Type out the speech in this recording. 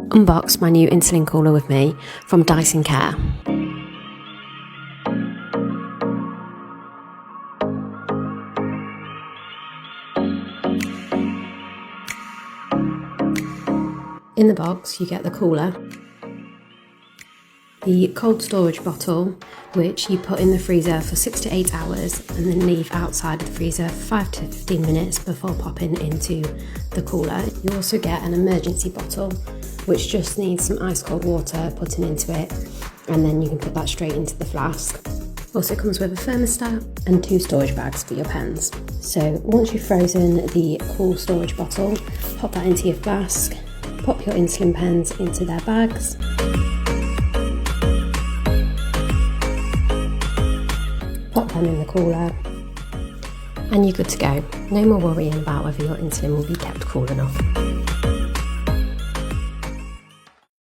unbox my new insulin cooler with me from DISONCARE. In the box you get the cooler, the cold storage bottle, which you put in the freezer for 6 to 8 hours and then leave outside of the freezer for 5 to 15 minutes before popping into the cooler. You also get an emergency bottle, which just needs some ice cold water putting into it, and then you can put that straight into the flask. Also comes with a thermostat and 2 storage bags for your pens. So once you've frozen the cool storage bottle, pop that into your flask, pop your insulin pens into their bags. Pop them in the cooler, and you're good to go. No more worrying about whether your insulin will be kept cool enough.